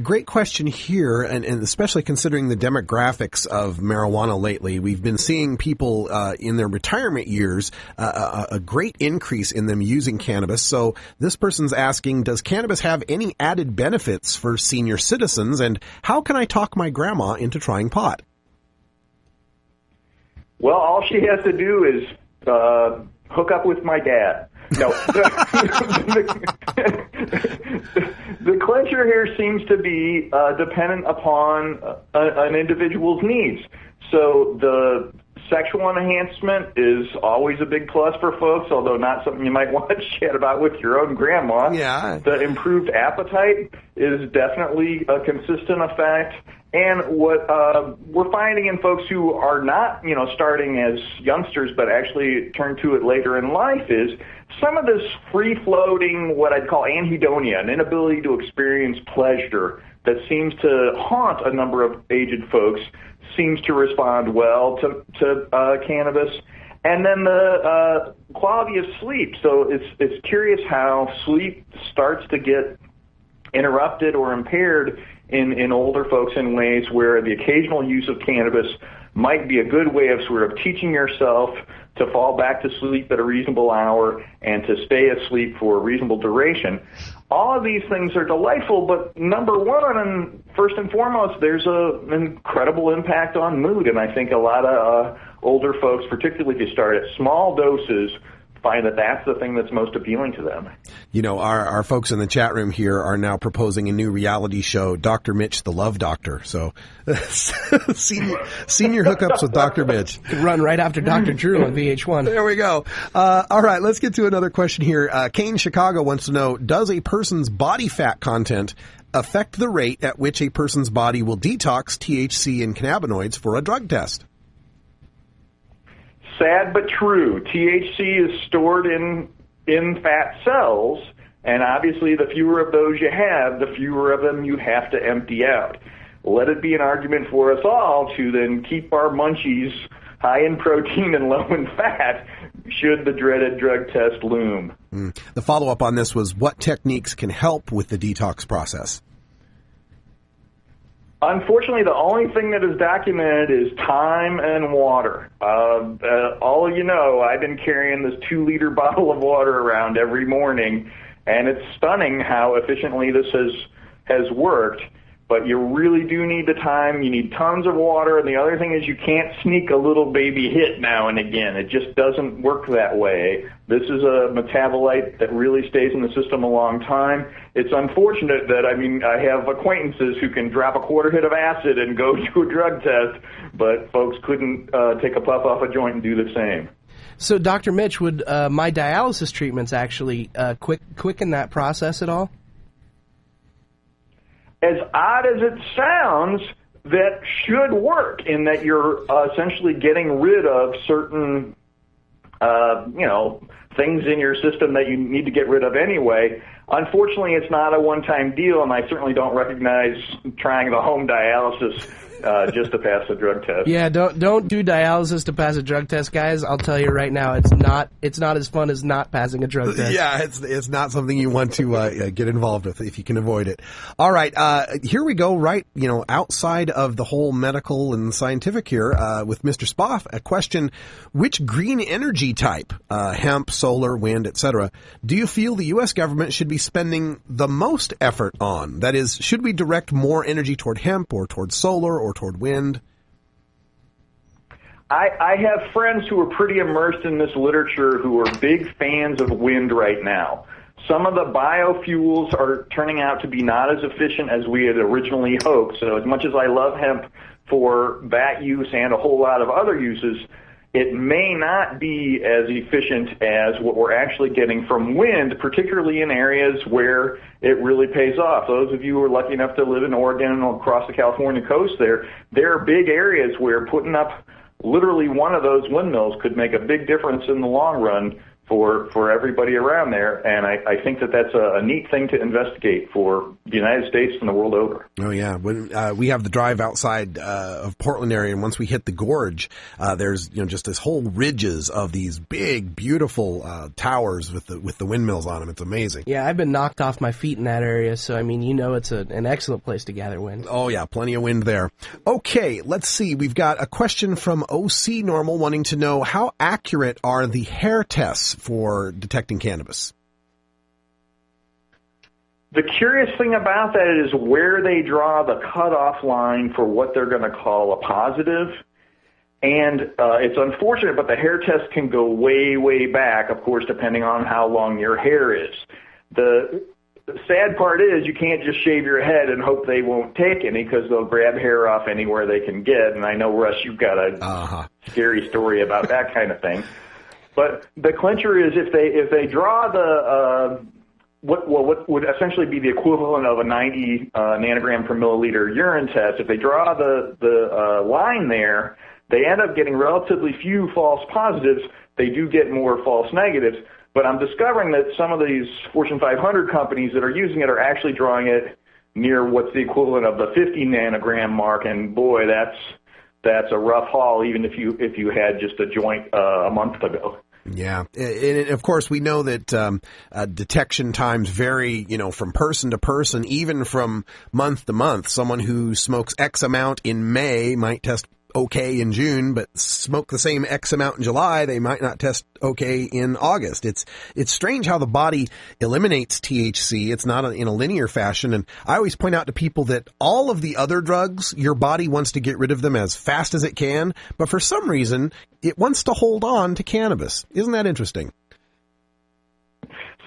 Great question here, and especially considering the demographics of marijuana lately. We've been seeing people in their retirement years, a great increase in them using cannabis. So this person's asking, does cannabis have any added benefits for senior citizens, and how can I talk my grandma into trying pot? Well, all she has to do is hook up with my dad. No. The clincher here seems to be dependent upon an individual's needs. So the sexual enhancement is always a big plus for folks, although not something you might want to chat about with your own grandma. Yeah. The improved appetite is definitely a consistent effect. And what we're finding in folks who are not, starting as youngsters but actually turn to it later in life is some of this free-floating, what I'd call anhedonia, an inability to experience pleasure that seems to haunt a number of aged folks, seems to respond well to cannabis. And then the quality of sleep. So it's curious how sleep starts to get interrupted or impaired in older folks in ways where the occasional use of cannabis might be a good way of sort of teaching yourself to fall back to sleep at a reasonable hour and to stay asleep for a reasonable duration. All of these things are delightful, but number one, and first and foremost, there's an incredible impact on mood, and I think a lot of older folks, particularly if you start at small doses, find that that's the thing that's most appealing to them. You know, our folks in the chat room here are now proposing a new reality show, Dr. Mitch, the Love Doctor. So, senior hookups with Dr. Mitch. Could run right after Dr. Drew on VH1. There we go. All right, let's get to another question here. Kane Chicago wants to know, does a person's body fat content affect the rate at which a person's body will detox THC and cannabinoids for a drug test? Sad but true. THC is stored in fat cells, and obviously the fewer of those you have, the fewer of them you have to empty out. Let it be an argument for us all to then keep our munchies high in protein and low in fat should the dreaded drug test loom. The follow-up on this was, what techniques can help with the detox process? Unfortunately, the only thing that is documented is time and water. All of you know, I've been carrying this 2-liter bottle of water around every morning, and it's stunning how efficiently this has worked. But you really do need the time. You need tons of water. And the other thing is you can't sneak a little baby hit now and again. It just doesn't work that way. This is a metabolite that really stays in the system a long time. It's unfortunate that, I have acquaintances who can drop a quarter hit of acid and go to a drug test, but folks couldn't take a puff off a joint and do the same. So, Dr. Mitch, would my dialysis treatments actually quicken that process at all? As odd as it sounds, that should work in that you're essentially getting rid of certain, things in your system that you need to get rid of anyway. Unfortunately, it's not a one-time deal, and I certainly don't recognize trying the home dialysis just to pass the drug test. Yeah, don't do dialysis to pass a drug test, guys. I'll tell you right now, it's not as fun as not passing a drug test. Yeah, it's not something you want to get involved with if you can avoid it. All right, here we go. Right, outside of the whole medical and scientific here, with Mr. Spoff, a question: which green energy type, hemp, solar, wind, etc., do you feel the U.S. government should be spending the most effort on? That is, should we direct more energy toward hemp or toward solar or toward wind? I have friends who are pretty immersed in this literature who are big fans of wind right now. Some of the biofuels are turning out to be not as efficient as we had originally hoped. So as much as I love hemp for that use and a whole lot of other uses, it may not be as efficient as what we're actually getting from wind, particularly in areas where it really pays off. Those of you who are lucky enough to live in Oregon and across the California coast there are big areas where putting up literally one of those windmills could make a big difference in the long run for everybody around there, and I think that's a neat thing to investigate for the United States and the world over. Oh, yeah. When we have the drive outside of Portland area, and once we hit the gorge, there's just this whole ridges of these big, beautiful towers with the windmills on them. It's amazing. Yeah, I've been knocked off my feet in that area, so it's an excellent place to gather wind. Oh, yeah, plenty of wind there. Okay, let's see. We've got a question from OC Normal wanting to know, how accurate are the hair tests for detecting cannabis? The curious thing about that is where they draw the cutoff line for what they're going to call a positive. And it's unfortunate, but the hair test can go way, way back, of course, depending on how long your hair is. The sad part is you can't just shave your head and hope they won't take any, because they'll grab hair off anywhere they can get. And I know, Russ, you've got a scary story about that kind of thing. But the clincher is if they draw the what would essentially be the equivalent of a 90 nanogram per milliliter urine test, if they draw the line there, they end up getting relatively few false positives. They do get more false negatives. But I'm discovering that some of these Fortune 500 companies that are using it are actually drawing it near what's the equivalent of the 50 nanogram mark, and boy, that's a rough haul, even if you had just a joint a month ago. Yeah, and of course we know that detection times vary, from person to person, even from month to month. Someone who smokes X amount in May might test okay in June, but smoke the same X amount in July, they might not test okay in August. It's strange how the body eliminates THC. It's not in a linear fashion. And I always point out to people that all of the other drugs, your body wants to get rid of them as fast as it can. But for some reason, it wants to hold on to cannabis. Isn't that interesting?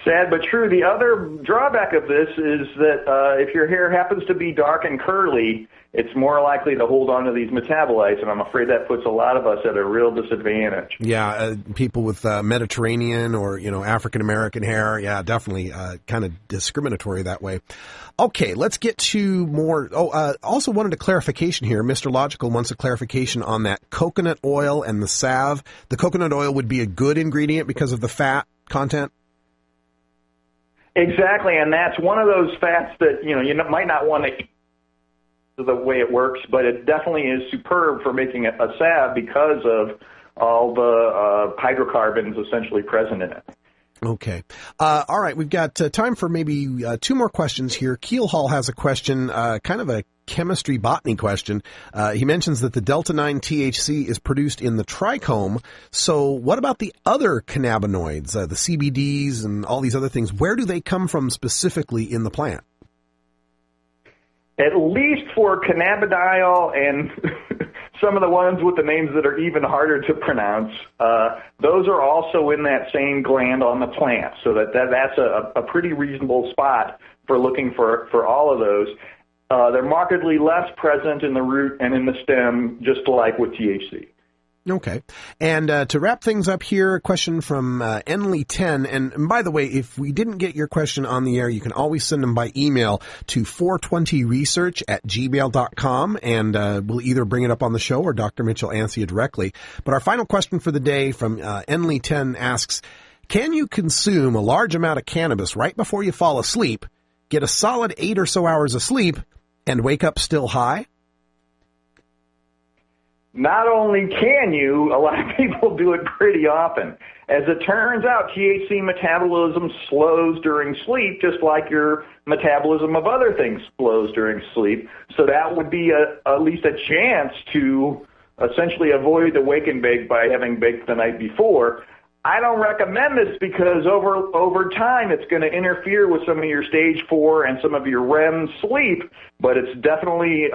Sad but true. The other drawback of this is that if your hair happens to be dark and curly, it's more likely to hold on to these metabolites, and I'm afraid that puts a lot of us at a real disadvantage. Yeah, people with Mediterranean or, African-American hair, yeah, definitely kind of discriminatory that way. Okay, let's get to more. Also wanted a clarification here. Mr. Logical wants a clarification on that coconut oil and the salve. The coconut oil would be a good ingredient because of the fat content? Exactly, and that's one of those fats that, you might not want to eat the way it works, but it definitely is superb for making a salve because of all the hydrocarbons essentially present in it. Okay. All right. We've got time for maybe two more questions here. Keel Hall has a question, kind of a chemistry botany question. He mentions that the Delta-9 THC is produced in the trichome. So what about the other cannabinoids, the CBDs and all these other things? Where do they come from specifically in the plant? At least for cannabidiol and some of the ones with the names that are even harder to pronounce, those are also in that same gland on the plant. So that's a pretty reasonable spot for looking for all of those. They're markedly less present in the root and in the stem, just like with THC. Okay. And to wrap things up here, a question from Enley10. And by the way, if we didn't get your question on the air, you can always send them by email to 420research@gmail.com, and we'll either bring it up on the show or Dr. Mitch will answer you directly. But our final question for the day from Enley10 asks, can you consume a large amount of cannabis right before you fall asleep, get a solid 8 or so hours of sleep, and wake up still high? Not only can you, a lot of people do it pretty often. As it turns out, THC metabolism slows during sleep, just like your metabolism of other things slows during sleep. So that would be at least a chance to essentially avoid the wake and bake by having baked the night before. I don't recommend this because over time it's going to interfere with some of your stage 4 and some of your REM sleep, but it's definitely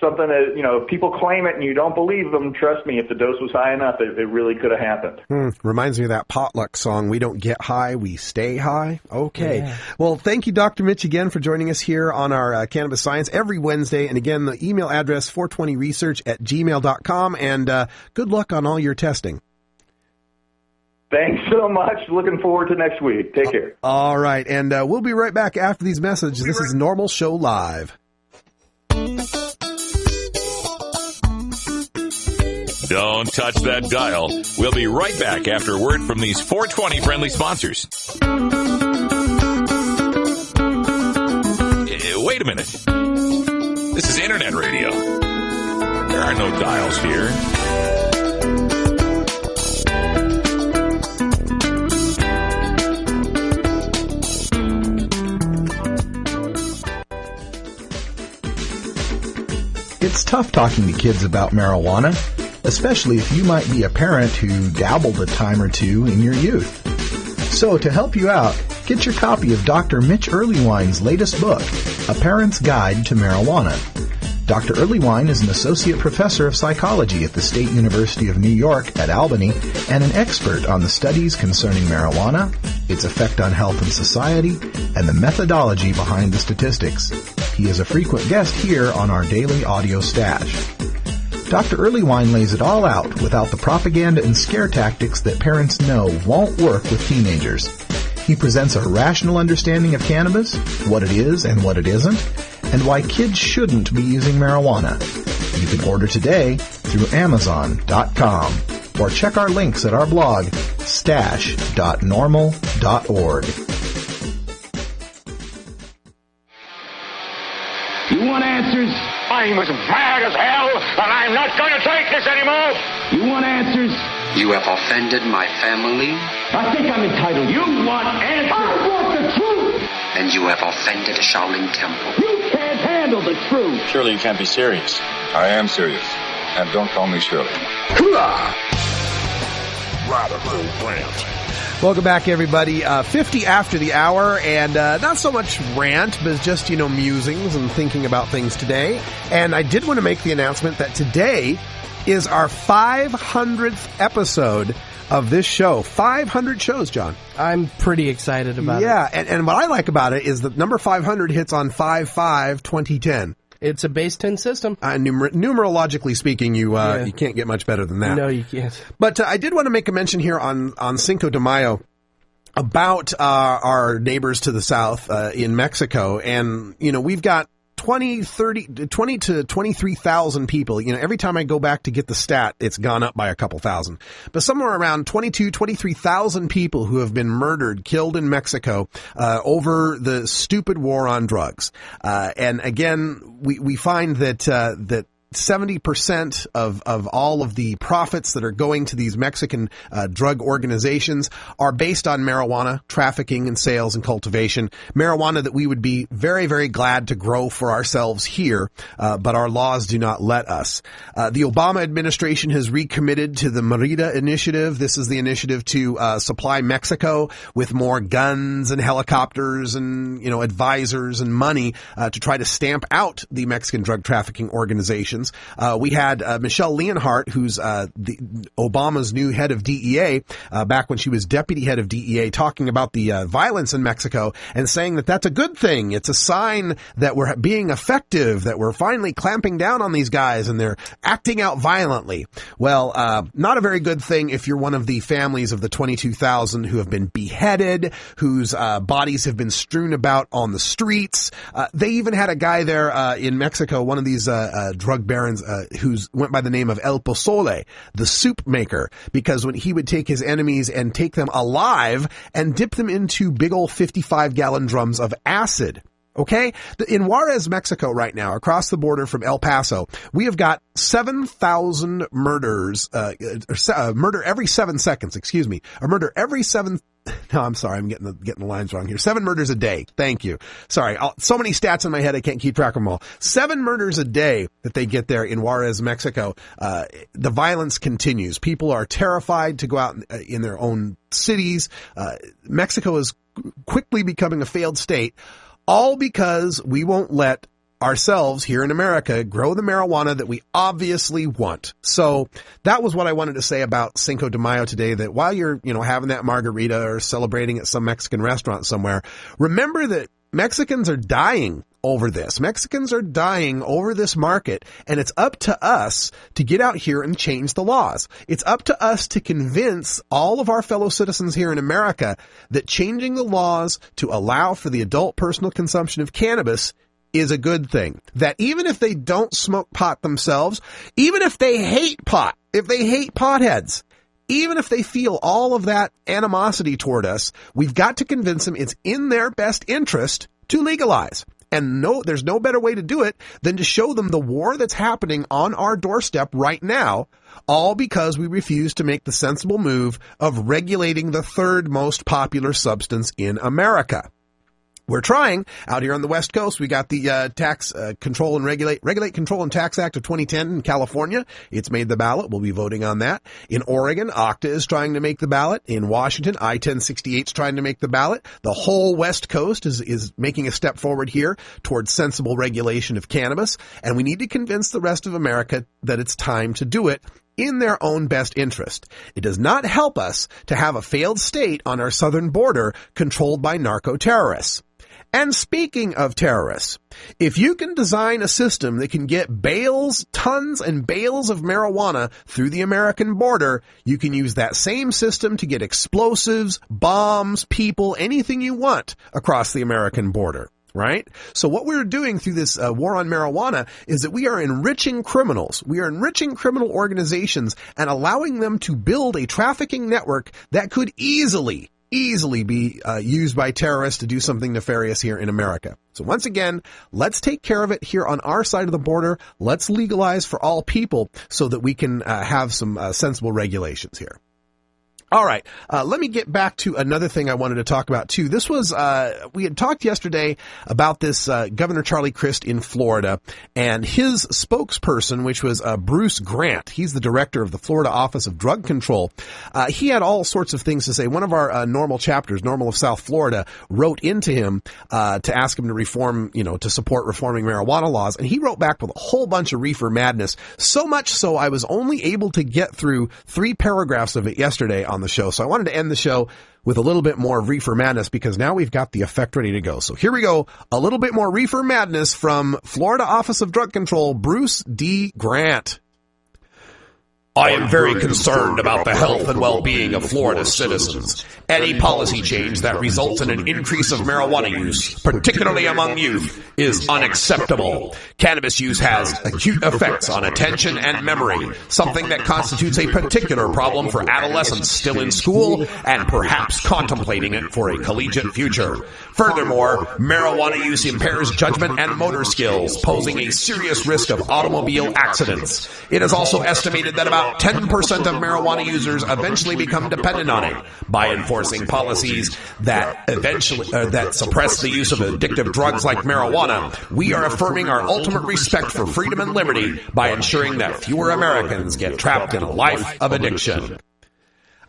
something that, if people claim it and you don't believe them, trust me, if the dose was high enough, it really could have happened. Reminds me of that potluck song, we don't get high, we stay high. Okay. Yeah. Well, thank you, Dr. Mitch, again for joining us here on our Cannabis Science every Wednesday. And again, the email address 420research@gmail.com, and good luck on all your testing. Thanks so much. Looking forward to next week. Take care. All right. And we'll be right back after these messages. This is NORML Show Live. Don't touch that dial. We'll be right back after a word from these 420 friendly sponsors. Wait a minute. This is Internet radio. There are no dials here. It's tough talking to kids about marijuana, especially if you might be a parent who dabbled a time or two in your youth. So to help you out, get your copy of Dr. Mitch Earlywine's latest book, A Parent's Guide to Marijuana. Dr. Earlywine is an associate professor of psychology at the State University of New York at Albany and an expert on the studies concerning marijuana, its effect on health and society, and the methodology behind the statistics. He is a frequent guest here on our daily audio stash. Dr. Earlywine lays it all out without the propaganda and scare tactics that parents know won't work with teenagers. He presents a rational understanding of cannabis, what it is and what it isn't, and why kids shouldn't be using marijuana. You can order today through Amazon.com. or check our links at our blog, stash.normal.org. You want answers? I'm as mad as hell, and I'm not going to take this anymore. You want answers? You have offended my family. I think I'm entitled. You want answers? I want the truth. And you have offended Shaolin Temple. You can't handle the truth. Surely you can't be serious. I am serious. And don't call me Shirley. Radical Rant. Welcome back, everybody. 50 after the hour, and not so much rant, but just, musings and thinking about things today. And I did want to make the announcement that today is our 500th episode of this show. 500 shows, John. I'm pretty excited about it. Yeah, and what I like about it is that number 500 hits on 5/5/2010. It's a base 10 system. Numerologically speaking, you can't get much better than that. No, you can't. But I did want to make a mention here on Cinco de Mayo about our neighbors to the south in Mexico. And, we've got 20 to 23,000 people. Every time I go back to get the stat, it's gone up by a couple thousand. But somewhere around 23,000 people who have been murdered, killed in Mexico over the stupid war on drugs. And again, we find that 70% of all of the profits that are going to these Mexican drug organizations are based on marijuana trafficking and sales and cultivation. Marijuana that we would be very, very glad to grow for ourselves here, but our laws do not let us. The Obama administration has recommitted to the Merida initiative. This is the initiative to supply Mexico with more guns and helicopters and, advisors and money to try to stamp out the Mexican drug trafficking organizations. We had Michelle Leonhardt, who's Obama's new head of DEA, back when she was deputy head of DEA, talking about the violence in Mexico and saying that that's a good thing. It's a sign that we're being effective, that we're finally clamping down on these guys and they're acting out violently. Well, not a very good thing if you're one of the families of the 22,000 who have been beheaded, whose bodies have been strewn about on the streets. They even had a guy there in Mexico, one of these drug barons, who's went by the name of El Pozole, the soup maker, because when he would take his enemies and take them alive and dip them into big old 55-gallon drums of acid. Okay? In Juarez, Mexico right now, across the border from El Paso, we have got 7,000 murders, murder every 7 seconds, a murder every 7. No, I'm sorry, I'm getting the lines wrong here. 7 murders a day. Thank you. Sorry, so many stats in my head I can't keep track of them all. 7 murders a day that they get there in Juarez, Mexico. The violence continues. People are terrified to go out in their own cities. Mexico is quickly becoming a failed state, all because we won't let ourselves here in America grow the marijuana that we obviously want. So that was what I wanted to say about Cinco de Mayo today, that while you're, having that margarita or celebrating at some Mexican restaurant somewhere, remember that Mexicans are dying over this. Mexicans are dying over this market, and it's up to us to get out here and change the laws. It's up to us to convince all of our fellow citizens here in America that changing the laws to allow for the adult personal consumption of cannabis is a good thing. That even if they don't smoke pot themselves, even if they hate pot, if they hate potheads, even if they feel all of that animosity toward us, we've got to convince them it's in their best interest to legalize. And there's no better way to do it than to show them the war that's happening on our doorstep right now, all because we refuse to make the sensible move of regulating the third most popular substance in America. We're trying out here on the West Coast. We got the Tax Control and Regulate Control and Tax Act of 2010 in California. It's made the ballot. We'll be voting on that. In Oregon, OCTA is trying to make the ballot. In Washington, I-1068 is trying to make the ballot. The whole West Coast is making a step forward here towards sensible regulation of cannabis. And we need to convince the rest of America that it's time to do it in their own best interest. It does not help us to have a failed state on our southern border controlled by narco-terrorists. And speaking of terrorists, if you can design a system that can get tons and bales of marijuana through the American border, you can use that same system to get explosives, bombs, people, anything you want across the American border. right? So what we're doing through this war on marijuana is that we are enriching criminals. We are enriching criminal organizations and allowing them to build a trafficking network that could easily be used by terrorists to do something nefarious here in America. So once again, let's take care of it here on our side of the border. Let's legalize for all people so that we can have some sensible regulations here. All right, let me get back to another thing I wanted to talk about, too. This was, we had talked yesterday about this Governor Charlie Crist in Florida and his spokesperson, which was Bruce Grant. He's the director of the Florida Office of Drug Control. He had all sorts of things to say. One of our NORML chapters, NORML of South Florida, wrote into him to ask him to reform, to support reforming marijuana laws. And he wrote back with a whole bunch of reefer madness, so much so I was only able to get through 3 paragraphs of it yesterday on the show. So I wanted to end the show with a little bit more reefer madness because now we've got the effect ready to go. So here we go. A little bit more reefer madness from Florida Office of Drug Control, Bruce D. Grant. I am very concerned about the health and well-being of Florida's citizens. Any policy change that results in an increase of marijuana use, particularly among youth, is unacceptable. Cannabis use has acute effects on attention and memory, something that constitutes a particular problem for adolescents still in school and perhaps contemplating it for a collegiate future. Furthermore, marijuana use impairs judgment and motor skills, posing a serious risk of automobile accidents. It is also estimated that about 10% of marijuana users eventually become dependent on it. By enforcing policies that suppress the use of addictive drugs like marijuana, we are affirming our ultimate respect for freedom and liberty by ensuring that fewer Americans get trapped in a life of addiction.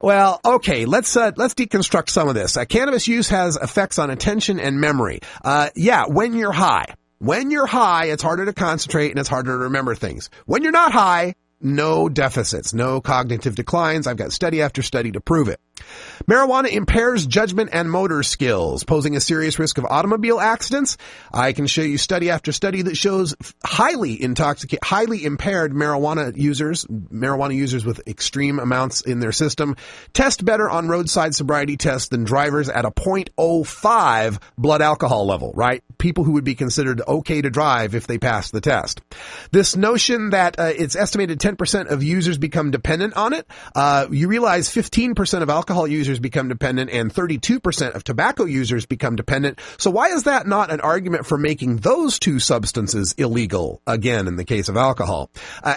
Well, okay, let's deconstruct some of this. Cannabis use has effects on attention and memory. When you're high. When you're high, it's harder to concentrate and it's harder to remember things. When you're not high, no deficits, no cognitive declines. I've got study after study to prove it. Marijuana impairs judgment and motor skills, posing a serious risk of automobile accidents. I can show you study after study that shows highly impaired marijuana users with extreme amounts in their system, test better on roadside sobriety tests than drivers at a 0.05 blood alcohol level, right? People who would be considered okay to drive if they passed the test. This notion that it's estimated 10% of users become dependent on it, you realize 15% of alcohol users become dependent and 32% of tobacco users become dependent. So why is that not an argument for making those two substances illegal, again, in the case of alcohol?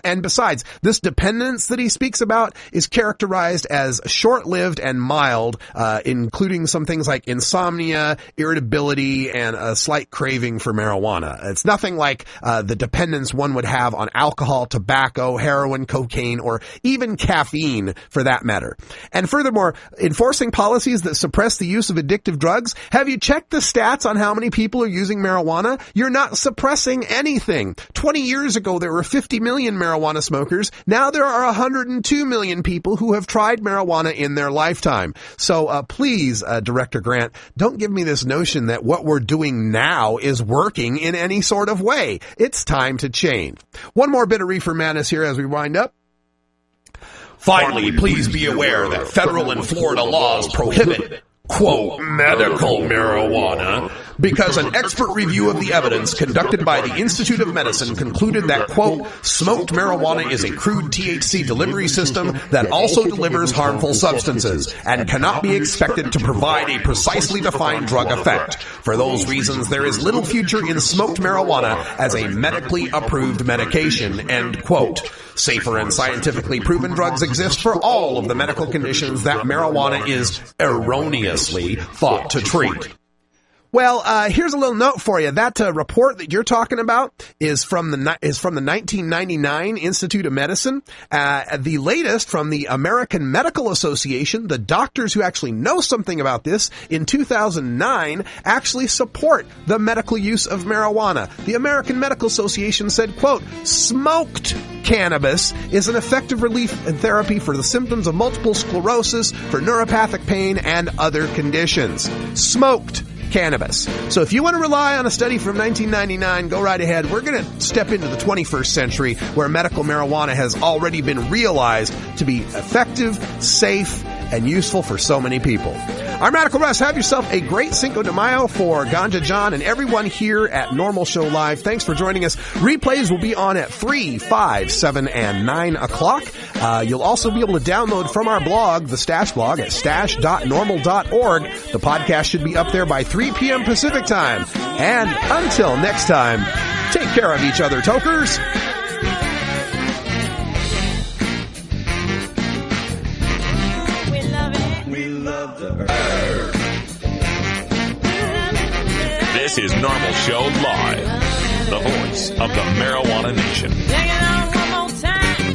And besides, this dependence that he speaks about is characterized as short-lived and mild, including some things like insomnia, irritability, and a slight craving for marijuana. It's nothing like the dependence one would have on alcohol, tobacco, heroin, cocaine, or even caffeine, for that matter. And furthermore, enforcing policies that suppress the use of addictive drugs. Have you checked the stats on how many people are using marijuana? You're not suppressing anything. 20 years ago, there were 50 million marijuana smokers. Now there are 102 million people who have tried marijuana in their lifetime. So please, Director Grant, don't give me this notion that what we're doing now is working in any sort of way. It's time to change. One more bit of reefer madness here as we wind up. Finally, please be aware that federal and Florida laws prohibit, quote, medical marijuana, because an expert review of the evidence conducted by the Institute of Medicine concluded that, quote, smoked marijuana is a crude THC delivery system that also delivers harmful substances and cannot be expected to provide a precisely defined drug effect. For those reasons, there is little future in smoked marijuana as a medically approved medication, end quote. Safer and scientifically proven drugs exist for all of the medical conditions that marijuana is erroneously thought to treat. Well, here's a little note for you. That report that you're talking about is from the 1999 Institute of Medicine. The latest from the American Medical Association, the doctors who actually know something about this, in 2009 actually support the medical use of marijuana. The American Medical Association said, quote, smoked cannabis is an effective relief and therapy for the symptoms of multiple sclerosis, for neuropathic pain, and other conditions. Smoked cannabis. So if you want to rely on a study from 1999, go right ahead. We're going to step into the 21st century where medical marijuana has already been realized to be effective, safe, and useful for so many people. I'm Radical Russ. Have yourself a great Cinco de Mayo for Ganja John and everyone here at Normal Show Live. Thanks for joining us. Replays will be on at 3, 5, 7, and 9 o'clock. You'll also be able to download from our blog, the Stash blog, at stash.normal.org. The podcast should be up there by 3 p.m. Pacific time. And until next time, take care of each other, tokers. This is Normal Show Live, the voice of the Marijuana Nation. Take it on one more time.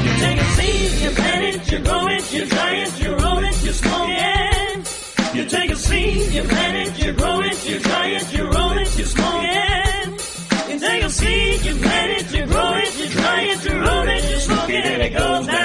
You take a seed, you plant it, you grow it, you dry it, you roll it, you smoke it. You take a seed, you plant it, you grow it, you dry it, you roll it, you smoke it. You take a seed, you plant it, you grow it, you dry it, you roll it, you smoke it, and it goes down.